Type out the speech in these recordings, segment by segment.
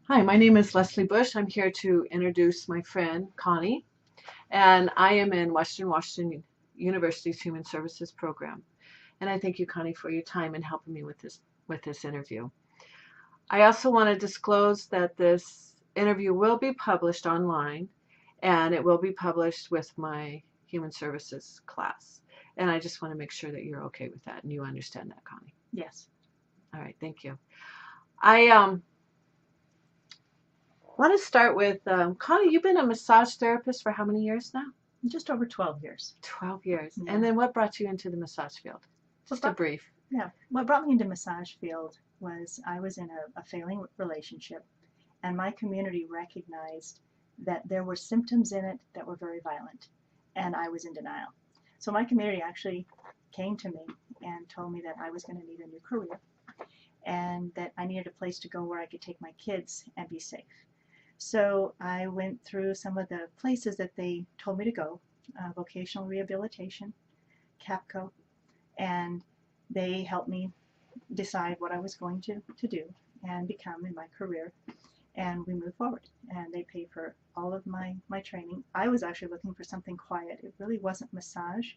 Hi, my name is Leslie Bush. I'm here to introduce my friend Connie, and I am in Western Washington University's Human Services program. And I thank you, Connie, for your time and helping me with this interview. I also want to disclose that this interview will be published online, and it will be published with my Human Services class. And I just want to make sure that you're okay with that and you understand that, Connie. Yes. All right, thank you. I want to start with Connie. You've been a massage therapist for how many years now? Just over 12 years. 12 years. Yeah. And then what brought you into the massage field? Just a brief. Yeah. What brought me into massage field was I was in a failing relationship, and my community recognized that there were symptoms in it that were very violent, and I was in denial. So my community actually came to me and told me that I was going to need a new career and that I needed a place to go where I could take my kids and be safe. So I went through some of the places that they told me to go, vocational rehabilitation, CAPCO, and they helped me decide what I was going to do and become in my career. And we moved forward, and they paid for all of my training. I was actually looking for something quiet. It really wasn't massage,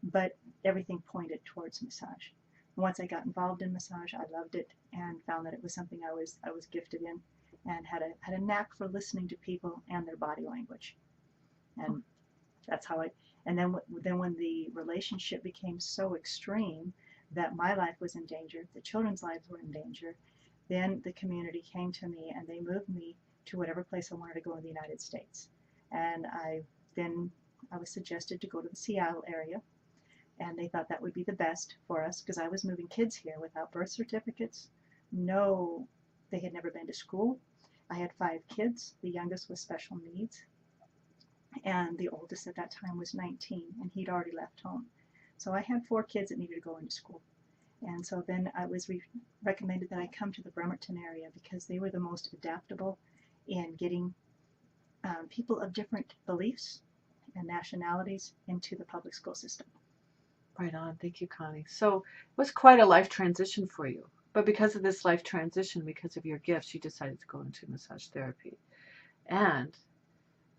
but everything pointed towards massage. Once I got involved in massage, I loved it and found that it was something I was gifted in, and had a knack for listening to people and their body language. And that's how and then when the relationship became so extreme that my life was in danger, the children's lives were in danger, then the community came to me and they moved me to whatever place I wanted to go in the United States. And I was suggested to go to the Seattle area, and they thought that would be the best for us because I was moving kids here without birth certificates. No, they had never been to school. I had 5 kids. The youngest was special needs, and the oldest at that time was 19, and he'd already left home. So I had 4 kids that needed to go into school. And so then I was recommended that I come to the Bremerton area because they were the most adaptable in getting people of different beliefs and nationalities into the public school system. Right on. Thank you, Connie. So it was quite a life transition for you. But because of this life transition, because of your gifts, you decided to go into massage therapy. And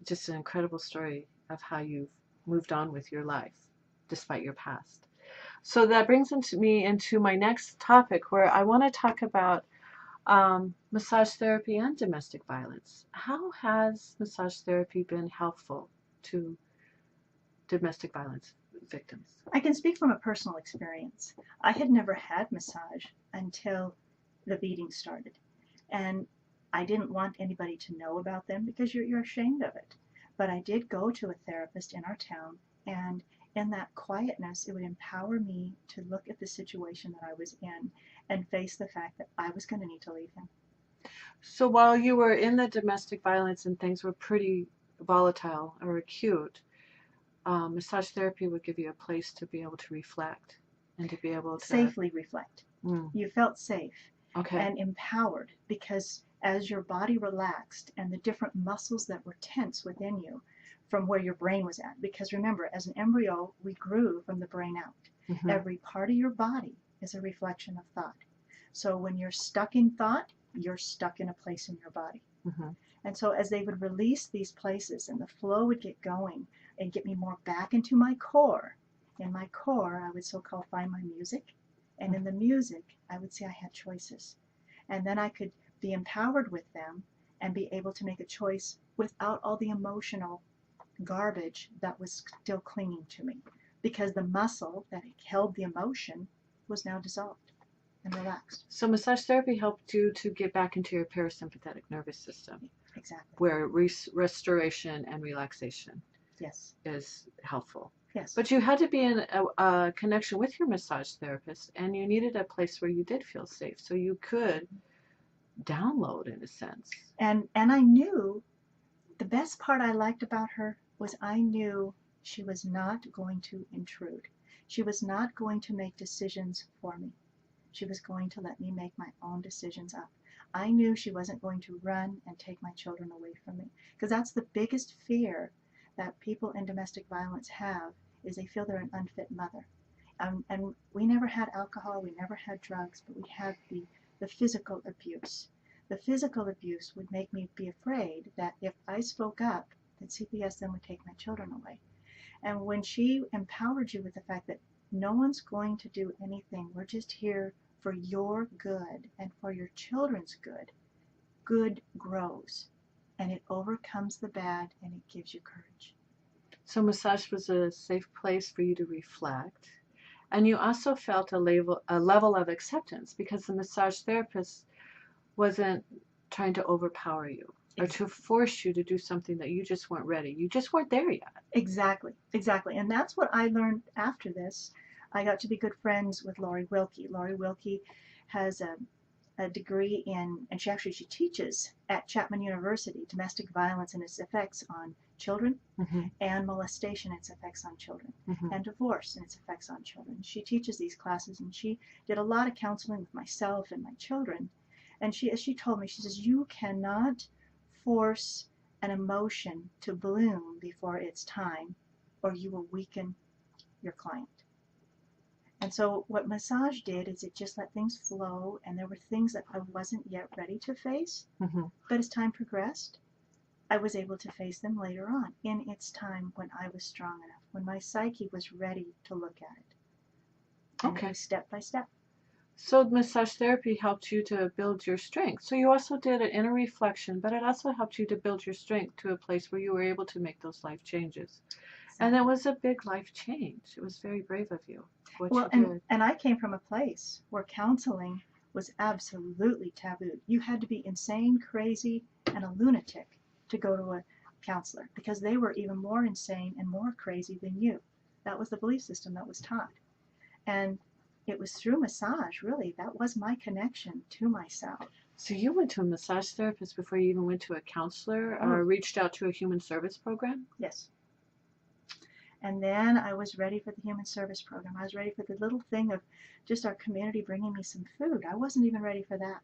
just an incredible story of how you've moved on with your life despite your past. So that brings me into my next topic, where I want to talk about massage therapy and domestic violence. How has massage therapy been helpful to domestic violence victims? I can speak from a personal experience. I had never had massage until the beating started. And I didn't want anybody to know about them because you're ashamed of it. But I did go to a therapist in our town, and in that quietness, it would empower me to look at the situation that I was in and face the fact that I was going to need to leave him. So while you were in the domestic violence and things were pretty volatile or acute, massage therapy would give you a place to be able to reflect and to be able to safely reflect. You felt safe and empowered because as your body relaxed and the different muscles that were tense within you from where your brain was at, because remember, as an embryo, we grew from the brain out. Every part of your body is a reflection of thought. So when you're stuck in thought, you're stuck in a place in your body. And so as they would release these places and the flow would get going and get me more back into my core, in my core, I would so-called find my music. And in the music, I would say I had choices. And then I could be empowered with them and be able to make a choice without all the emotional garbage that was still clinging to me. Because the muscle that held the emotion was now dissolved and relaxed. So massage therapy helped you to get back into your parasympathetic nervous system. Exactly. Where restoration and relaxation is helpful. Yes. But you had to be in a connection with your massage therapist, and you needed a place where you did feel safe, so you could download in a sense. And I knew the best part I liked about her was I knew she was not going to intrude. She was not going to make decisions for me. She was going to let me make my own decisions up. I knew she wasn't going to run and take my children away from me, because that's the biggest fear that people in domestic violence have, is they feel they're an unfit mother. And we never had alcohol, we never had drugs, but we had the physical abuse. The physical abuse would make me be afraid that if I spoke up, that CPS then would take my children away. And when she empowered you with the fact that no one's going to do anything, we're just here for your good and for your children's good, good grows and it overcomes the bad and it gives you courage. So massage was a safe place for you to reflect. And you also felt a level of acceptance because the massage therapist wasn't trying to overpower you or to force you to do something that you just weren't ready. You just weren't there yet. Exactly, exactly. And that's what I learned after this. I got to be good friends with Lori Wilkie. Lori Wilkie has a degree in, and she teaches at Chapman University, domestic violence and its effects on children, and molestation and its effects on children, and divorce and its effects on children. She teaches these classes, and she did a lot of counseling with myself and my children. And as she told me, she says, you cannot force an emotion to bloom before its time, or you will weaken your client. And so what massage did is it just let things flow, and there were things that I wasn't yet ready to face. But as time progressed, I was able to face them later on in its time when I was strong enough, when my psyche was ready to look at it. And it was step by step. So massage therapy helped you to build your strength. So you also did an inner reflection, but it also helped you to build your strength to a place where you were able to make those life changes. And that was a big life change. It was very brave of you. And I came from a place where counseling was absolutely taboo. You had to be insane, crazy, and a lunatic to go to a counselor because they were even more insane and more crazy than you. That was the belief system that was taught. And it was through massage, really. That was my connection to myself. So you went to a massage therapist before you even went to a counselor or reached out to a human service program? Yes. And then I was ready for the human service program. I was ready for the little thing of just our community bringing me some food. I wasn't even ready for that.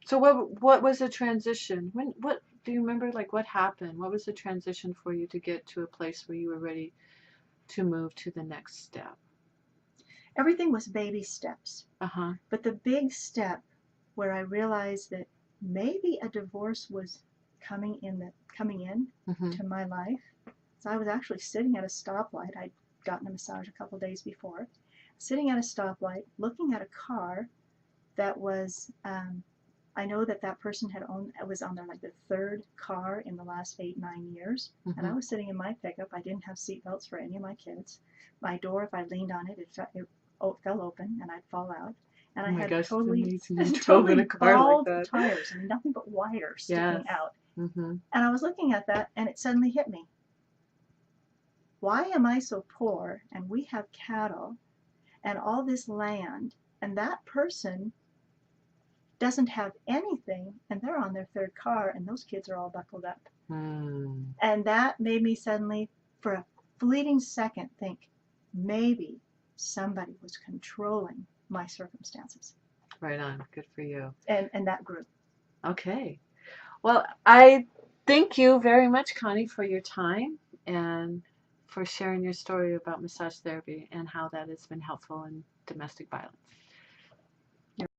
So what was the transition? What do you remember? Like what happened? What was the transition for you to get to a place where you were ready to move to the next step? Everything was baby steps. But the big step where I realized that maybe a divorce was coming in to my life. So I was actually sitting at a stoplight. I'd gotten a massage a couple days before. Sitting at a stoplight, looking at a car that was, I know that person was on their like the third car in the last 8-9 years. And I was sitting in my pickup. I didn't have seatbelts for any of my kids. My door, if I leaned on it, it fell open and I'd fall out. And I had totally bald tires. I mean, nothing but wires sticking out. And I was looking at that and it suddenly hit me. Why am I so poor and we have cattle and all this land and that person doesn't have anything and they're on their third car and those kids are all buckled up? And that made me suddenly, for a fleeting second, think maybe somebody was controlling my circumstances. Right on. Good for you. And that grew. Okay. Well, I thank you very much, Connie, for your time and for sharing your story about massage therapy and how that has been helpful in domestic violence.